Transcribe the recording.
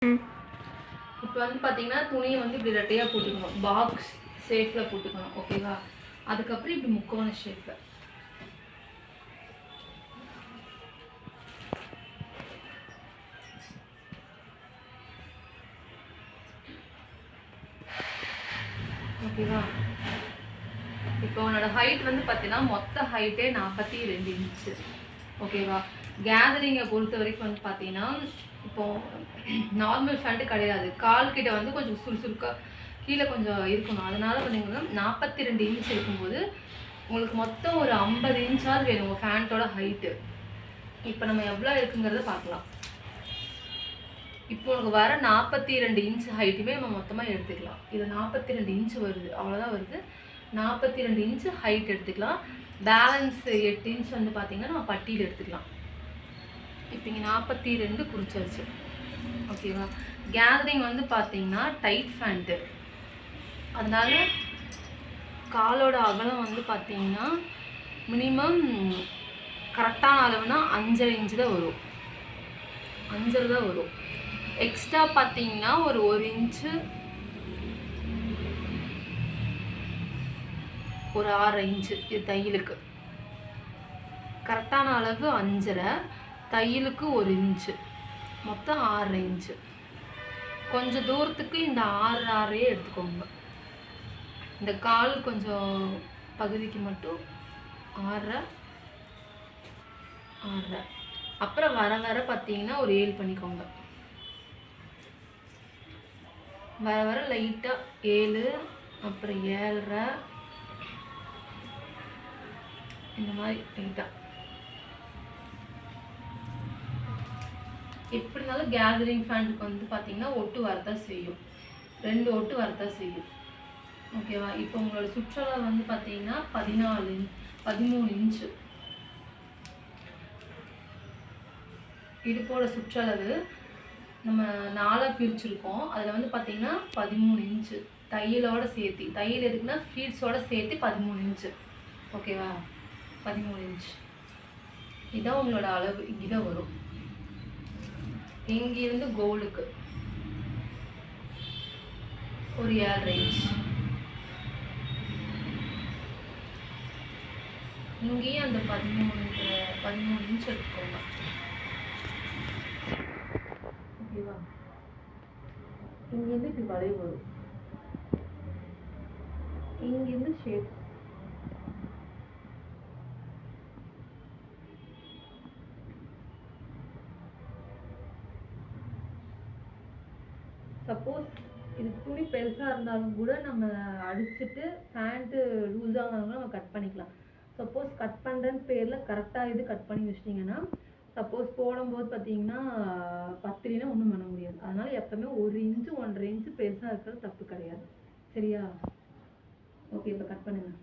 இப்போ வந்து பார்த்தீங்கன்னா துணியை வந்து இப்படி ரெட்டையாக போட்டுக்கணும், பாக்ஸ் ஷேப்பில் போட்டுக்கணும். ஓகேவா? அதுக்கப்புறம் இப்படி முக்கோண ஷேப்பில் ஓகேவா? இப்போ உன்னோட ஹைட் வந்து பார்த்தீங்கன்னா மொத்த ஹைட்டே 42 இன்ச்சு. ஓகேவா? கேதரிங்கை பொறுத்த வரைக்கும் வந்து பார்த்தீங்கன்னா இப்போ நார்மல் ஃபேண்ட்டு கிடையாது, கால் கிட்ட வந்து கொஞ்சம் சுறுசுறுக்காக கீழே கொஞ்சம் இருக்கணும். அதனால பார்த்தீங்கன்னா 42 இன்ச் இருக்கும்போது உங்களுக்கு மொத்தம் ஒரு 50 இன்ச்சாவது வேணும் உங்கள் ஃபேண்ட்டோட ஹைட்டு. இப்போ நம்ம எவ்வளோ இருக்குங்கிறத பார்க்கலாம். இப்போ உனக்கு வர 42 இன்ச் ஹைட்டுமே நம்ம மொத்தமாக எடுத்துக்கலாம். இது 42 இன்ச் வருது, அவ்வளோதான் வருது. 42 இன்ச் ஹைட் எடுத்துக்கலாம். பேலன்ஸ் 8 இன்ச் வந்து பார்த்தீங்கன்னா நம்ம பட்டியில் எடுத்துக்கலாம். இப்போ இங்கே 42 குறிச்சாச்சு. ஓகேவா? கேதரிங் வந்து பார்த்தீங்கன்னா டைட் ஃபேண்ட்டு, அதனால காலோட அகலம் வந்து பார்த்தீங்கன்னா மினிமம் கரெக்டான அளவுனா 5.5 இன்ச்சு தான் வரும். 5 தான் வரும். எக்ஸ்ட்ரா பார்த்தீங்கன்னா ஒரு 1 இன்ச்சு, ஒரு 6 இன்ச்சு. இது தையலுக்கு கரெக்டான அளவு 5.5, தையலுக்கு 1 இன்ச்சு, மொத்தம் 6 இன்ச்சு. கொஞ்சம் தூரத்துக்கு இந்த 6 எடுத்துக்கோங்க. இந்த கால் கொஞ்சம் பகுதிக்கு மட்டும் 6. அப்புறம் வர வர பார்த்தீங்கன்னா ஒரு 7 பண்ணிக்கோங்க. வர வர லைட்டாக 7, அப்புறம் 7.5, இந்த மாதிரி லைட்டாக. எப்படினாலும் கேதரிங் ஃபேண்ட்டுக்கு வந்து பார்த்தீங்கன்னா ஒட்டு வரதான் செய்யும், 2 ஒட்டு வரதான் செய்யும். ஓகேவா? இப்போ உங்களோட சுற்றளவு வந்து பார்த்தீங்கன்னா 13 இன்ச்சு. இடுப்போட சுற்றளவு நம்ம 4 பிரிச்சுருக்கோம். அதில் வந்து பார்த்தீங்கன்னா 13 இன்ச்சு தையலோட சேர்த்து. தையல் எதுக்குன்னா ஃபீட்ஸோட சேர்த்து 13 இன்ச்சு. ஓகேவா? 13 இன்ச் இதான் உங்களோட அளவு. இங்கேதான் வரும். இங்கிருந்து கோலுக்கு ஒரு 7.5 இன்ச். இங்கேயும் அந்த 13 இன்ச் எடுத்துக்கோங்க. ஓகேவா? இங்கேருந்து இப்படி வளைவு வரும், இங்கேருந்து ஷேப். சப்போஸ் இது துணி பெருசாக இருந்தாலும் கூட நம்ம அடிச்சுட்டு பேண்ட்டு லூஸாக இருந்தாலும் நம்ம கட் பண்ணிக்கலாம். சப்போஸ் கட் பண்ணுறேன்னு பேரில் கரெக்டாக இது கட் பண்ணி வச்சிட்டிங்கன்னா சப்போஸ் போடும்போது பார்த்தீங்கன்னா பத்திரினா ஒன்றும் பண்ண முடியாது. அதனால் எப்போவுமே 1 இன்ச்சு 1.5 இன்ச்சு பெருசாக இருக்கிறது தப்பு கிடையாது. சரியா? ஓகே, இப்போ கட் பண்ணுங்கள்.